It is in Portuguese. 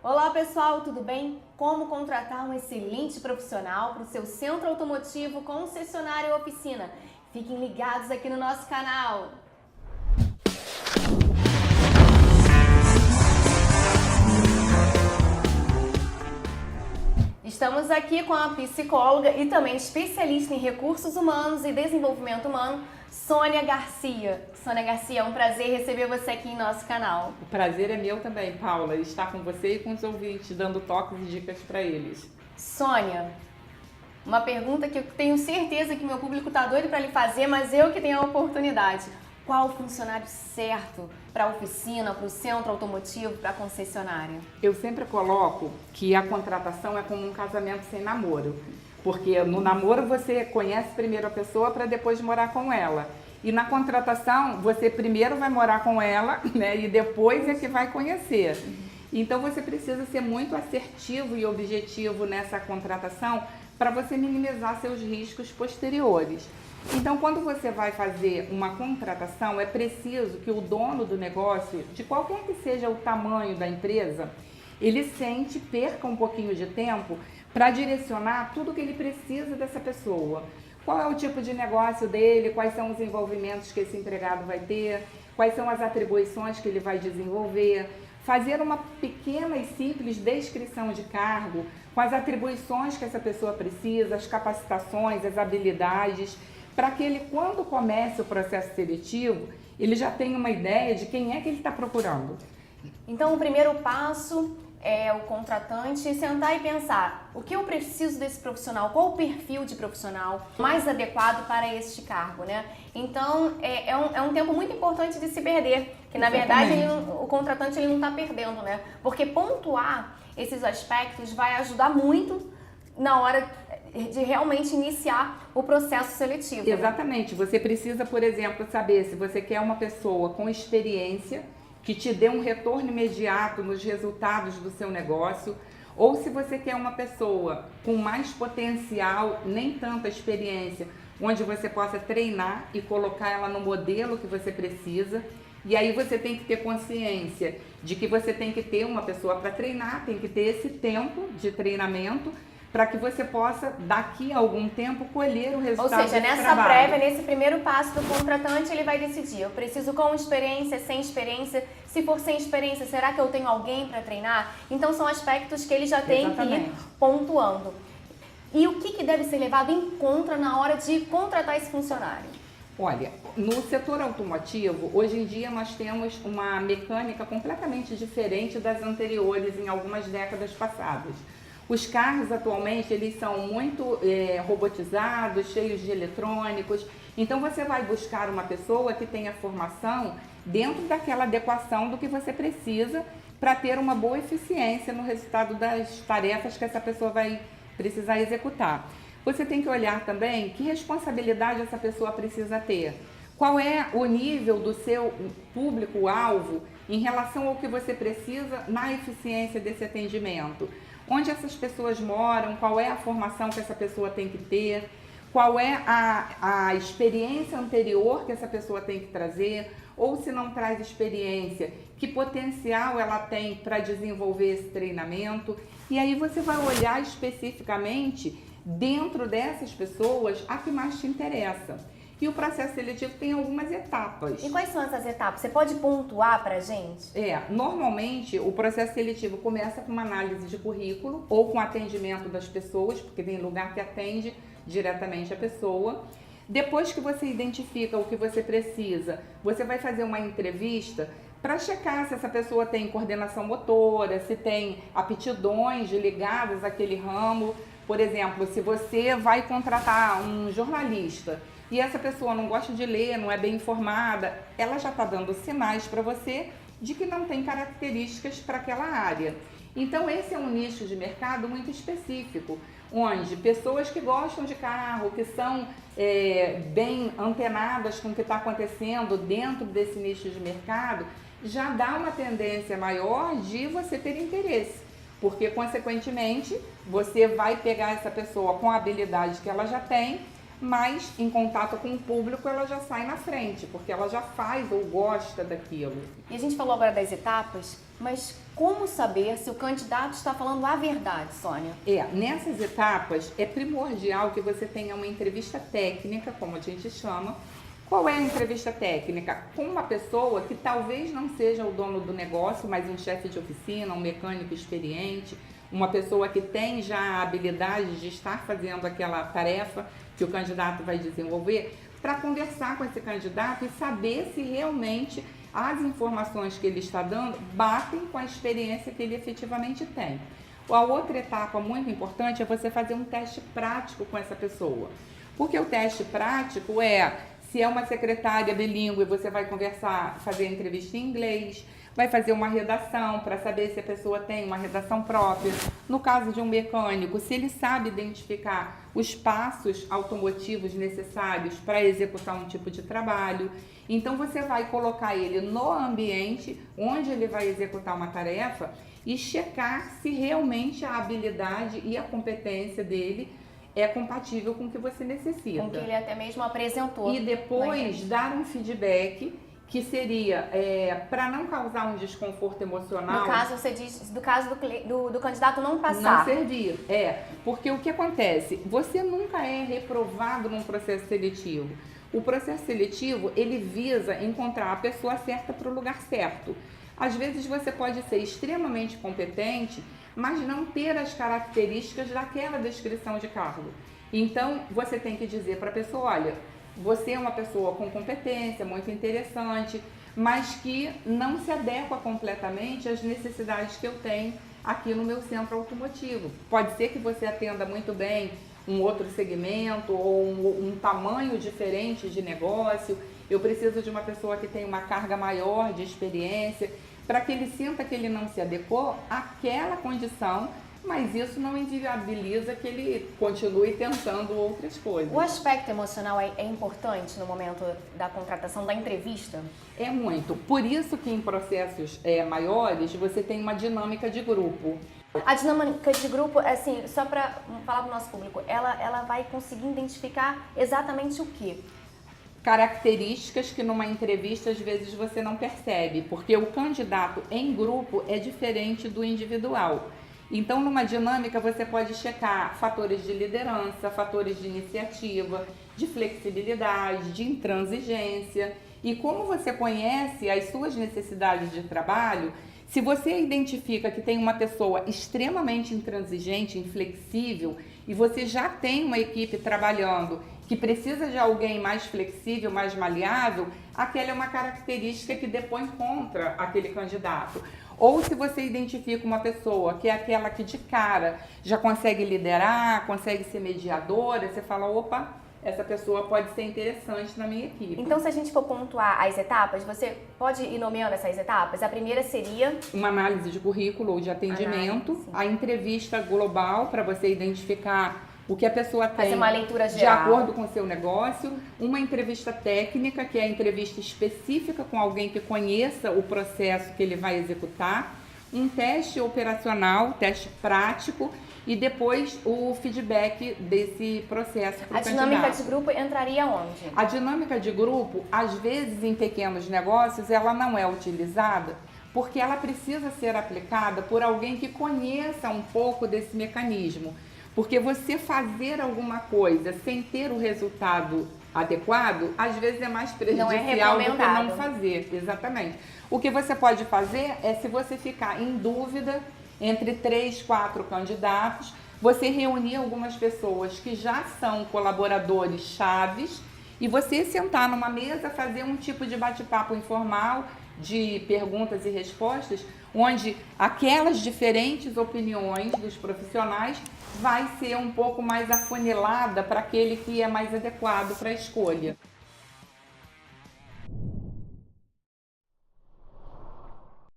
Olá pessoal, tudo bem? Como contratar um excelente profissional para o seu centro automotivo, concessionária ou oficina? Fiquem ligados aqui no nosso canal! Estamos aqui com a psicóloga e também especialista em recursos humanos e desenvolvimento humano, Sônia Garcia. Sônia Garcia, é um prazer receber você aqui em nosso canal. O prazer é meu também, Paula, estar com você e com os ouvintes, dando toques e dicas para eles. Sônia, uma pergunta que eu tenho certeza que meu público está doido para lhe fazer, mas eu que tenho a oportunidade. Qual o funcionário certo para a oficina, para o centro automotivo, para a concessionária? Eu sempre coloco que a contratação é como um casamento sem namoro, porque no namoro você conhece primeiro a pessoa para depois morar com ela. E na contratação você primeiro vai morar com ela, né, e depois é que vai conhecer. Então você precisa ser muito assertivo e objetivo nessa contratação para você minimizar seus riscos posteriores. Então, quando você vai fazer uma contratação, é preciso que o dono do negócio, de qualquer que seja o tamanho da empresa, ele sente, perca um pouquinho de tempo para direcionar tudo que ele precisa dessa pessoa. Qual é o tipo de negócio dele, quais são os envolvimentos que esse empregado vai ter, quais são as atribuições que ele vai desenvolver, fazer uma pequena e simples descrição de cargo, com as atribuições que essa pessoa precisa, as capacitações, as habilidades, para que ele, quando comece o processo seletivo, ele já tenha uma ideia de quem é que ele está procurando. Então, o primeiro passo é o contratante sentar e pensar: o que eu preciso desse profissional? Qual o perfil de profissional mais adequado para este cargo, né? Então, é um tempo muito importante de se perder, que na verdade o contratante ele não está perdendo, né? Porque pontuar esses aspectos vai ajudar muito na hora de realmente iniciar o processo seletivo. Exatamente. Você precisa, por exemplo, saber se você quer uma pessoa com experiência, que te dê um retorno imediato nos resultados do seu negócio, ou se você quer uma pessoa com mais potencial, nem tanta experiência, onde você possa treinar e colocar ela no modelo que você precisa. E aí você tem que ter consciência de que você tem que ter uma pessoa para treinar, tem que ter esse tempo de treinamento, para que você possa, daqui a algum tempo, colher o resultado desse trabalho. Ou seja, nessa prévia, nesse primeiro passo do contratante, ele vai decidir: eu preciso com experiência, sem experiência? Se for sem experiência, será que eu tenho alguém para treinar? Então, são aspectos que ele já tem que ir pontuando. E o que deve ser levado em conta na hora de contratar esse funcionário? Olha, no setor automotivo, hoje em dia nós temos uma mecânica completamente diferente das anteriores em algumas décadas passadas. Os carros atualmente eles são muito robotizados, cheios de eletrônicos. Então você vai buscar uma pessoa que tenha formação dentro daquela adequação do que você precisa para ter uma boa eficiência no resultado das tarefas que essa pessoa vai precisar executar. Você tem que olhar também que responsabilidade essa pessoa precisa ter. Qual é o nível do seu público-alvo em relação ao que você precisa na eficiência desse atendimento? Onde essas pessoas moram, qual é a formação que essa pessoa tem que ter, qual é a experiência anterior que essa pessoa tem que trazer, ou se não traz experiência, que potencial ela tem para desenvolver esse treinamento. E aí você vai olhar especificamente dentro dessas pessoas a que mais te interessa. E o processo seletivo tem algumas etapas. E quais são essas etapas? Você pode pontuar para a gente? Normalmente o processo seletivo começa com uma análise de currículo ou com atendimento das pessoas, porque tem lugar que atende diretamente a pessoa. Depois que você identifica o que você precisa, você vai fazer uma entrevista para checar se essa pessoa tem coordenação motora, se tem aptidões ligadas àquele ramo. Por exemplo, se você vai contratar um jornalista e essa pessoa não gosta de ler, não é bem informada, ela já está dando sinais para você de que não tem características para aquela área. Então esse é um nicho de mercado muito específico, onde pessoas que gostam de carro, que são bem antenadas com o que está acontecendo dentro desse nicho de mercado, já dá uma tendência maior de você ter interesse. Porque, consequentemente, você vai pegar essa pessoa com a habilidade que ela já tem, mas em contato com o público ela já sai na frente, porque ela já faz ou gosta daquilo. E a gente falou agora das etapas, mas como saber se o candidato está falando a verdade, Sônia? Nessas etapas é primordial que você tenha uma entrevista técnica, como a gente chama. Qual é a entrevista técnica? Com uma pessoa que talvez não seja o dono do negócio, mas um chefe de oficina, um mecânico experiente, uma pessoa que tem já a habilidade de estar fazendo aquela tarefa que o candidato vai desenvolver, para conversar com esse candidato e saber se realmente as informações que ele está dando batem com a experiência que ele efetivamente tem. A outra etapa muito importante é você fazer um teste prático com essa pessoa. Porque o teste prático se é uma secretária bilíngue, você vai conversar, fazer entrevista em inglês, vai fazer uma redação para saber se a pessoa tem uma redação própria. No caso de um mecânico, se ele sabe identificar os passos automotivos necessários para executar um tipo de trabalho. Então você vai colocar ele no ambiente onde ele vai executar uma tarefa e checar se realmente a habilidade e a competência dele é compatível com o que você necessita. Com o que ele até mesmo apresentou. E depois dar um feedback que seria para não causar um desconforto emocional. No caso, você diz do caso do candidato não passar. Não servir. Porque o que acontece? Você nunca é reprovado num processo seletivo. O processo seletivo, ele visa encontrar a pessoa certa para o lugar certo. Às vezes você pode ser extremamente competente, mas não ter as características daquela descrição de cargo. Então, você tem que dizer para a pessoa, olha, você é uma pessoa com competência, muito interessante, mas que não se adequa completamente às necessidades que eu tenho aqui no meu centro automotivo. Pode ser que você atenda muito bem um outro segmento ou um tamanho diferente de negócio. Eu preciso de uma pessoa que tenha uma carga maior de experiência, para que ele sinta que ele não se adequou àquela condição, mas isso não inviabiliza que ele continue tentando outras coisas. O aspecto emocional é importante no momento da contratação, da entrevista? É muito. Por isso que em processos maiores você tem uma dinâmica de grupo. A dinâmica de grupo, assim, só para falar para o nosso público, ela vai conseguir identificar exatamente o quê? Características que numa entrevista às vezes você não percebe, porque o candidato em grupo é diferente do individual. Então, numa dinâmica, você pode checar fatores de liderança, fatores de iniciativa, de flexibilidade, de intransigência. E como você conhece as suas necessidades de trabalho, se você identifica que tem uma pessoa extremamente intransigente, inflexível, e você já tem uma equipe trabalhando que precisa de alguém mais flexível, mais maleável, aquela é uma característica que depõe contra aquele candidato. Ou se você identifica uma pessoa que é aquela que de cara já consegue liderar, consegue ser mediadora, você fala, opa, essa pessoa pode ser interessante na minha equipe. Então, se a gente for pontuar as etapas, você pode ir nomeando essas etapas? A primeira seria... uma análise de currículo ou de atendimento, a entrevista global para você identificar o que a pessoa tem, fazer uma leitura de geral, acordo com o seu negócio, uma entrevista técnica, que é a entrevista específica com alguém que conheça o processo que ele vai executar, um teste operacional, teste prático, e depois o feedback desse processo para o candidato. A dinâmica de grupo entraria onde? A dinâmica de grupo, às vezes em pequenos negócios, ela não é utilizada porque ela precisa ser aplicada por alguém que conheça um pouco desse mecanismo. Porque você fazer alguma coisa sem ter o resultado adequado, às vezes é mais prejudicial do que não fazer. Exatamente. O que você pode fazer é, se você ficar em dúvida entre 3, 4 candidatos, você reunir algumas pessoas que já são colaboradores chaves e você sentar numa mesa, fazer um tipo de bate-papo informal, de perguntas e respostas, onde aquelas diferentes opiniões dos profissionais vai ser um pouco mais afunilada para aquele que é mais adequado para a escolha.